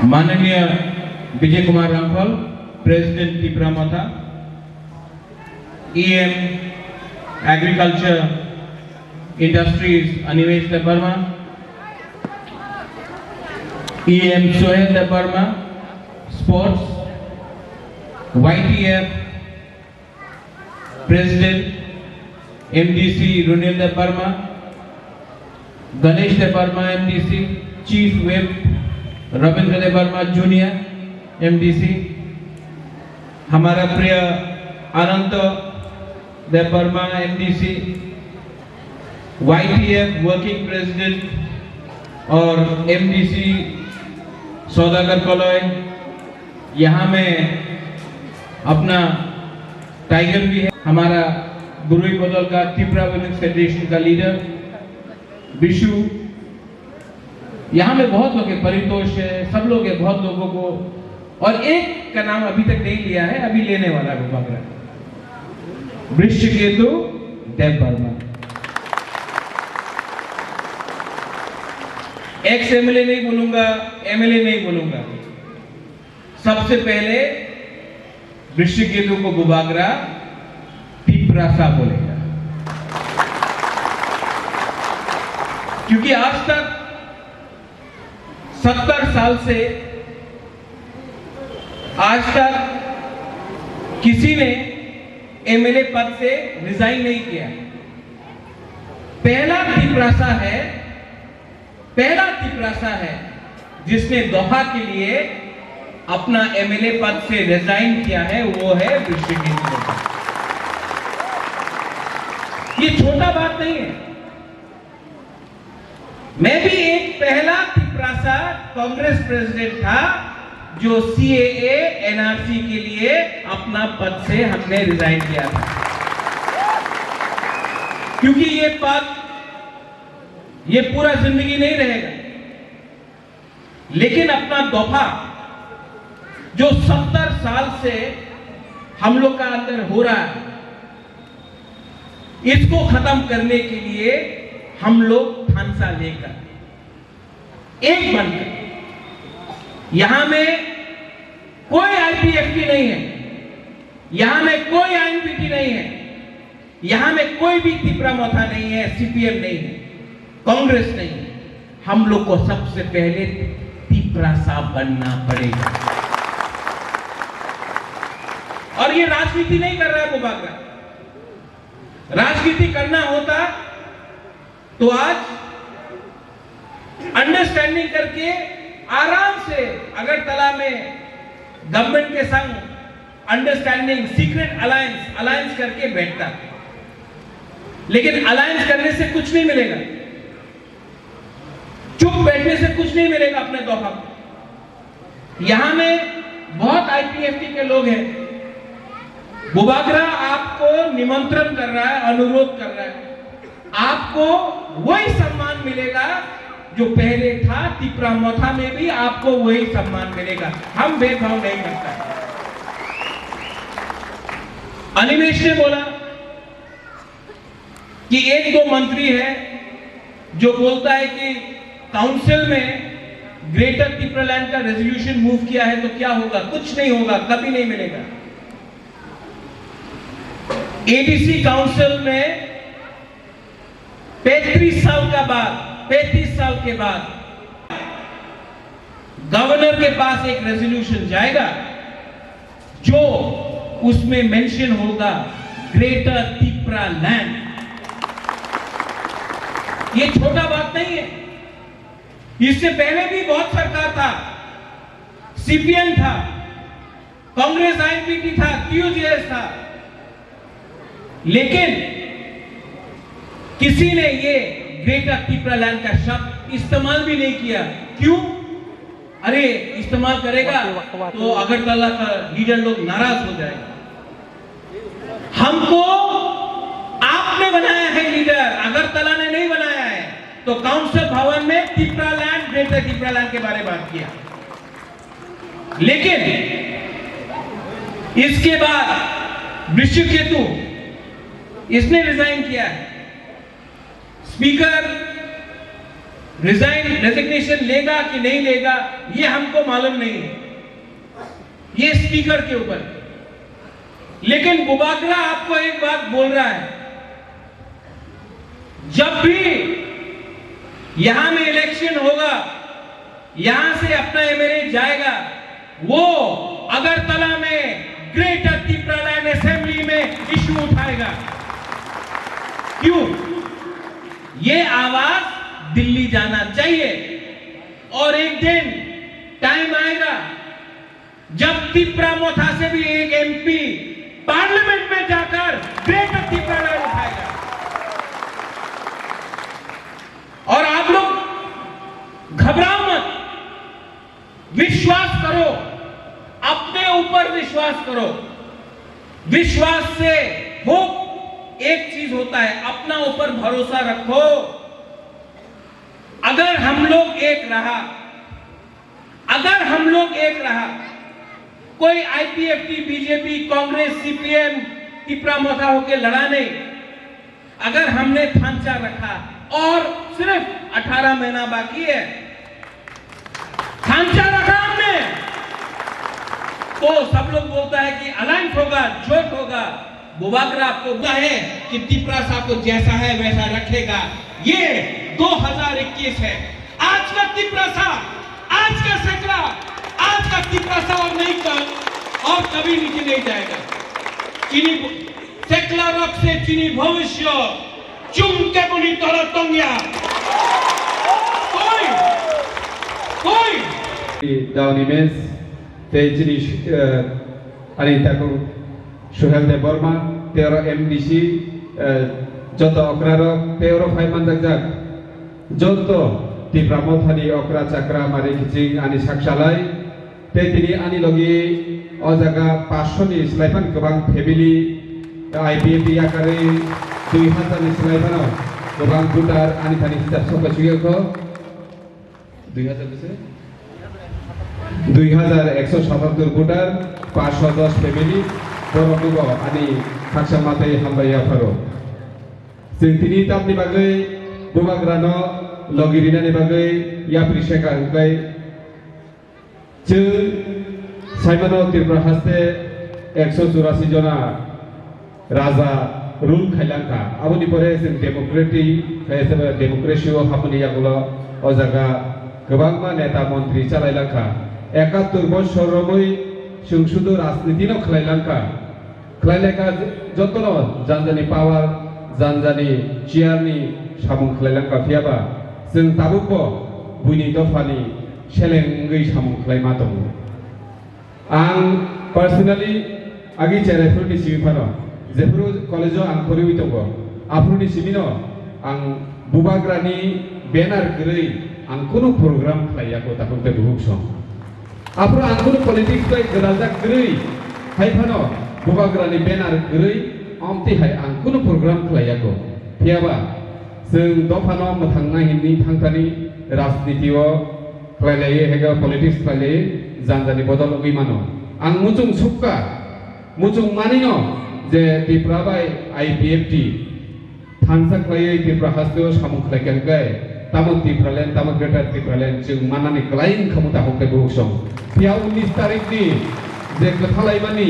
माननीय Vijay Kumar Ramphal, president Tripura Motha, EM agriculture industries Animesh Debbarma, EM Sohel Debbarma, sports, YTF president MDC Runil Debbarma, Ganesh Debbarma MDC, chief whip Ravindra Debbarma junior MDC, हमारा प्रिय Anant Debbarma MDC, YTF working president और MDC सौदागर कॉलोय, यहाँ में अपना टाइगर भी है, हमारा गुरुई बदल का त्रिपुरा वुमेन्स फेडरेशन का लीडर विशु, यहाँ में बहुत लोग हैं, परितोष है, सब लोग हैं, बहुत लोगों को, और एक का नाम अभी तक नहीं लिया है, अभी लेने वाला है बाबरा, वृश्चिकेतु देवर्मा। एक्स MLA नहीं बोलूंगा, MLA नहीं बोलूंगा, सबसे पहले वृश्चिकेतु को बुबागरा तिप्रासा बोलेगा, क्योंकि आज तक 70 साल से आज तक किसी ने MLA पद से रिजाइन नहीं किया। पहला तिप्रासा है जिसने दोहा के लिए अपना MLA पद से रिजाइन किया है, वो है वृश्चिकेतु। ये छोटा बात नहीं है। मैं भी एक पहला तिप्रासा कांग्रेस प्रेसिडेंट था जो CAA NRC के लिए अपना पद से हमने रिजाइन किया था, क्योंकि ये पद ये पूरा जिंदगी नहीं रहेगा, लेकिन अपना दफा जो 70 साल से हम लोग का अंदर हो रहा है, इसको खत्म करने के लिए हम लोग थानसा लेकर एक बनकर, यहां में कोई IPFT नहीं है, यहां में कोई INPT नहीं है, यहां में कोई भी त्रिपुरा मोथा नहीं है, CPM नहीं है, कांग्रेस नहीं है। हम लोग को सबसे पहले तिप्रासा बनना पड़ेगा, और ये राजनीति नहीं कर रहा है बुबागरा। राजनीति करना होता तो आज अंडरस्टैंडिंग करके आराम से अगरतला में गवर्नमेंट के संग अंडरस्टैंडिंग सीक्रेट अलायंस करके बैठता, लेकिन अलायंस करने से कुछ नहीं मिलेगा, चुप बैठने से कुछ नहीं मिलेगा अपने दोहा। यहां में बहुत IPFT के लोग हैं, बुबागरा आपको निमंत्रण कर रहा है, अनुरोध कर रहा है, आपको वही सम्मान मिलेगा जो पहले था त्रिपुरा मोथा में, भी आपको वही सम्मान मिलेगा। हम भेदभाव नहीं करता है। अनिमेश ने बोला कि एक दो मंत्री है जो बोलता है कि काउंसिल में ग्रेटर त्रिपुरा लैंड का रेजोल्यूशन मूव किया है तो क्या होगा, कुछ नहीं होगा, कभी नहीं मिलेगा। ADC काउंसिल में 35 साल के बाद गवर्नर के पास एक रेजोल्यूशन जाएगा जो उसमें मेंशन होगा ग्रेटर त्रिपुरा लैंड। ये छोटा बात नहीं है। इससे पहले भी बहुत सरकार था, CPM था, कांग्रेस INPT था, TUGS था, लेकिन किसी ने ये ग्रेटर त्रिपुरा लैंड का शब्द इस्तेमाल भी नहीं किया। क्यों? अरे इस्तेमाल करेगा तो अगरतला का लीडर लोग नाराज हो जाएगा। हमको आपने बनाया है लीडर, अगरतला ने नहीं बनाया है। तो काउंसिल भवन में Tripura land, greater Tripura land के बारे में बात किया, लेकिन इसके बाद वृश्चिकेतु इसने रिजाइन किया है। स्पीकर रेजिग्नेशन लेगा कि नहीं लेगा ये हमको मालूम नहीं है, ये स्पीकर के ऊपर। लेकिन बुबागरा आपको एक बात बोल रहा है, जब भी यहां में इलेक्शन होगा, यहां से अपना एमएलए जाएगा, वो अगरतला में ग्रेटर त्रिपुरालैंड असेंबली में इश्यू उठाएगा। क्यों? ये आवाज दिल्ली जाना चाहिए। और एक दिन टाइम आएगा जब त्रिपुरा मोथा से भी एक एमपी पार्लियामेंट में जाकर ग्रेटर त्रिपुरालैंड उठाएगा। और आप लोग घबराओ मत, विश्वास करो, अपने ऊपर विश्वास करो। विश्वास से हो एक चीज होता है, अपना ऊपर भरोसा रखो। अगर हम लोग एक रहा, कोई IPFT, BJP, Congress, CPM Tripura Motha होके लड़ा नहीं, अगर हमने थांचा रखा और सिर्फ 18 महीना बाकी है, थांचा रखा हमने, तो सब लोग बोलता है कि अलायंस होगा, जोट होगा। बुबागरा आपको पता है कि त्रिपुरा साहब को जैसा है वैसा रखेगा। ये 2021 है। आज का त्रिपुरा साहब, आज का सेकला, आज का त्रिपुरा साहब और नहीं कल और कभी नीचे नहीं जाएगा। चीनी सेकला रख से चीनी भविष्य चुम के बुनी तोरा तंगिया कोई दाउनिमेस तेजनी अनिताको सुहेल देव बर्मा तेरो एमडीसी जत अक्रार तेरो फाइमान जाक जत त्रिपुरा मोथानी अक्रा चक्रा मारी खिचिं आनी साक्षालाय ते तिनी आनी लगी अजागा 500 नि स्लाइफान गोबां फेमिली आईपीएफटी आकारे 2000 नि स्लाइफान गोबां भुटार आनी थानी हिसाब सकाइखौ 2000 बेसे 2177 भुटार 510 फेमिली बरमुगो आनी खाकसा माते हामबाया फारो जों तिनी तामनि बागै बुबाग्रानो लगिरिनानि बागै याप्रिसेका गय जों साइमानो त्रिपुरा हास्ते 184 जना राजा रूल खाइलांका आबुनि परे जों डेमोक्रेसियाव हाबनि यागुलो अजागा गोबां नेता मन्त्री चालायलांका 71 बछरमै जों सुदु राजनीतिनो खालायलांका जतनो जानजानि पावार जानजानि चियारनि सामुं खालायलांका फियाबा जों दाबो बुइनि दफानि सेलेंगै सामुं खालायमा दं। आं पार्सनेलि आगि चेराइफोरनि सिबिफानो जेफोर कलेजाव आं फरायबाय दङ आफोरनि सिबिनो आं बुबाग्रानि बेनार गरै आं कोनो प्रग्राम खालायाखौ दाखोन्ते बुहुक सम आफोर आं कोनो पलिटिक्स बाय गराजा गरै हायफानो बुबाग्रानि बेनार गरै अमति हाय आं कोनो प्रग्राम खालायाखौ फियाबा जों दफानो मोथांना हिन्नी थांथानि राजनीतियाव खालायलायो हेगा पलिटिक्स खालायो जानजानि बदल गैमानो आं मुजुं सुक्का मुजुं मानिनो जे त्रिपुरा बाय आईपीएफटी थांसा खालायो त्रिपुरा हास्तेयाव सामुं खालायखांगाय तामन त्रिपुरालैंड तामन ग्रेटर त्रिपुरालैंड जों मानानि क्लाइन खमुता हकते बुहुसम फिया 19 तारिखनि जे गथालायमानि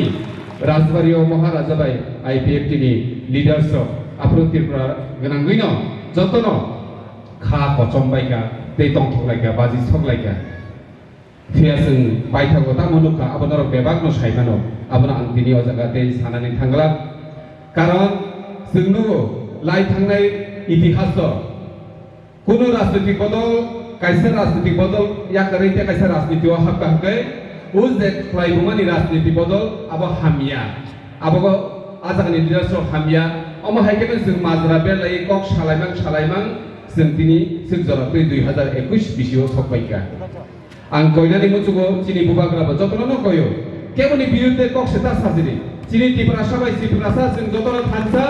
राजबारियाव महाराजा बाय आईपीएफटी नि लीडर्स आफरो त्रिपुरा गनांगैनो जतनो खा कचमबायका दै दंथलायका बाजि सकलायका फिया जों बायथागो तामनुखा आबनर बेबागनो साइमानो आबना आं दिनि अजागा दै सानानि थांगला कारण जोंनो लाइ थांनाय इतिहास कोनो राजनीतिक बदल कैसे राजनीतिक बदल या करैते कैसे राजनीतियाव हाबकाहकै उस जे फ्लाइबुमानि राजनीति बदल अब हामिया अब आजागनि लीडर्सआव हामिया अमा हायकेबे जों माजरा बेलाय कक सालायमां जों दिनि जों जरतै 2021 बिसियाव सकबायका आं कयनानि मुजुगो चिनि बुबाग्राबो जतनो कयो केबनि बिरुद्धे कक सेता साजिरि चिनि त्रिपुरा सबाय त्रिपुरा सा जों जतनो थानसा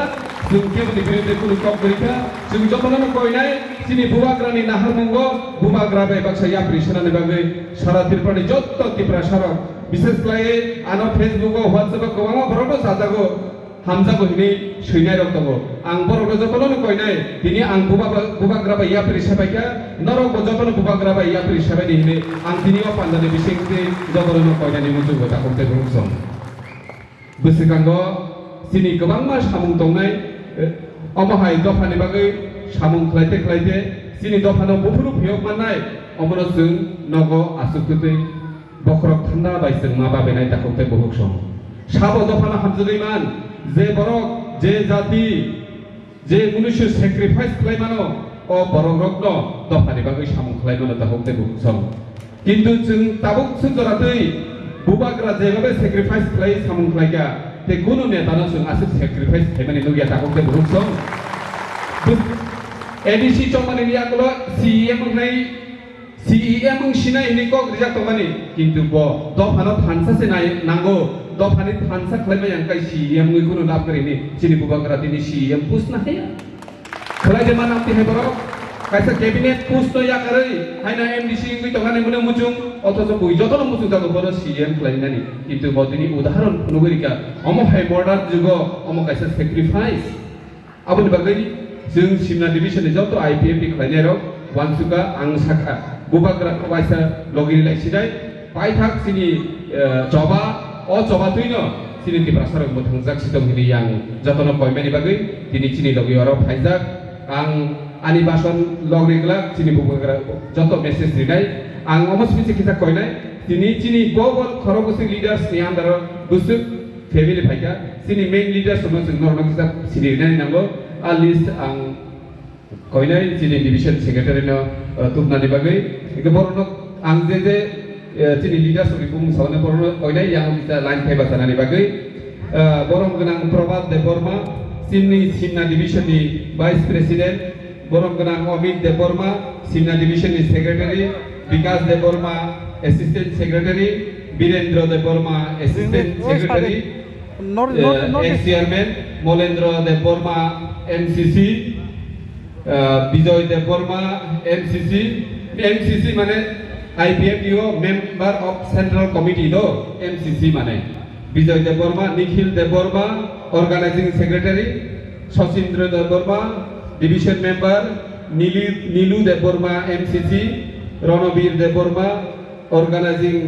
जों केबनि बिरुद्धे कुनु कक गैका जों जतनो कयनाय चिनि बुबाग्रानि नाहारमंगो बुबाग्रा बे बाक्सा याप्रिसनानि बागै सारा त्रिपुरानि जत्त त्रिपुरा सारा विशेष लायै आनो फेसबुकआव व्हाट्सएपआव गोबां बरनो साजागो হামজাবো হিনি সৈনাই রক দङ आं बर'नो जतन कयनाय दिनै आं बुबाग्रा बाय याफोर हिसाबैका नरक जतन बुबाग्रा बाय याफोर हिसाबै दिनै आं दिनैयाव पान्जानि बिसिंनि जतन कयनायनि मुजु गथा खौते बुंसं बोसोरगांगो दिनै गोबां मा सामुं दंनाय अमहाय दफानि बागै सामुं खालायते दिनै दफानाव बुफुरु फैयाव माननाय अमनो जों नगो आसुखुते बखरक थान्दा बायजों माबा बेनाय दाखौते बुहुसं साबो दफाना हामजोदैमान जे बरक जे जाति जे मनुष्य सेक्रिफाइस खालायमानो अ बरक रक्न दफानि बागै सामुं खालायमानो दाखौते बुहुसं किन्तु जों ताबुक सुजरातै बुबाग्रा जेबाबे सेक्रिफाइस खालाय सामुं खालायगा ते कुनु नेतानो जों आसु सेक्रिफाइस खालायमानि नुगिया दाखौते बुहुसं एडीसी चमानि याकलो सीएम नै सीएम सिनाय हिनिको रिजाक्ट मानि किन्तु ब दफानो थानसासे नांगो दफानि थानसा खालायबाय आंखाय सीएम नि कुनु लाभ करिनि सिनि बुबाग्रा दिनि सीएम पुस्ट ना हाया खालायदे मा नामति है बरो कायसा कैबिनेट पुस्ट तो या करै हायना एमडीसी गै तगानि मुने मुजुं अथच बुइ जतन मुजुं जागो बरो सीएम खालायनानि किन्तु ब दिनि उदाहरण नुगरिका अमो हाय मर्डार जुगो अमो कायसा सेक्रिफाइस आबुनि बागै जों सिमना डिभिजननि जत आईपीएफटी खालायनायाव वानसुका आं साखा बुबाग्रा वाइसा लगिरि लाइसिनाय पाइथाक सिनि जबा अ जबा तुइनो सिनि तिब्रासार मोथांजाक सिदं हिनि आं जतन कयमानि बागै दिनि सिनि लगियाव फाइजाक आं आनि बासन लग्रिग्ला सिनि बुबाग्रा जत मेसेज दिनाय आं अमस्मिति खिथा कयनाय दिनि सिनि बबल खरबसि लिडार्स नि आन्दार बुसुक फेमिलि फाइका सिनि मेन लिडार्स नो जों नरन खिथा सिनि रिनाय नांगो आ लिस्ट आं कयनाय सिनि डिभिजन सेक्रेटारि नो तुमनानि बागै बरनो आं जे सिनि लिडार्स नि बुं सावने बरनो कयनाय यां बिता लाइन फाइबा जानानि बागै बरम गोनां प्रभात देबबर्मा सिमनि सिमना डिभिजन नि भाइस प्रेसिडेन्ट बरम गोनां अमित देबबर्मा सिमना डिभिजन नि secretary Vikas Debbarma assistant secretary Virendra Debbarma assistant secretary ex chairman Molendra Debbarma MCC Vijay Debbarma MCC माने आईपीएफटीओ मेंबर ऑफ सेंट्रल कमिटी दो एमसीसी माने Vijay Debbarma Nikhil Debbarma organising secretary Sachindra Debbarma division member Nilu Debbarma MCC Ranvir Debbarma organising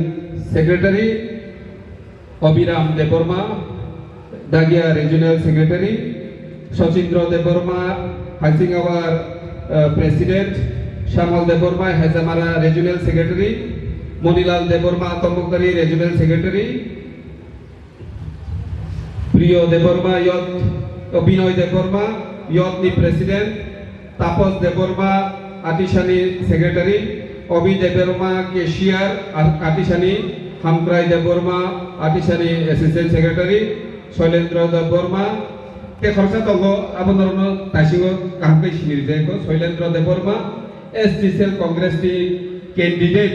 secretary Abhiram Debbarma दागिया regional secretary Sachindra Debbarma हाइसिंगावार president Shyamal Debbarma हैजामारा रीजनल सेक्रेटरी मणिलाल देबबर्मा तम्बुकरी रीजनल सेक्रेटरी प्रिय देबबर्मा यत विनय देबबर्मा यतनि प्रेसिडेंट तापस देबबर्मा आतिशानी सेक्रेटरी अभि देबबर्मा केशियर आतिशानी हामक्राय देबबर्मा आतिशानी असिस्टेंट सेक्रेटरी शैलेंद्र देबबर्मा ते खरसा दंगो आबनरनो तासिगो कामकै सिनिरिजायको शैलेंद्र देबबर्मा एसटी सेल कांग्रेस नि कैंडिडेट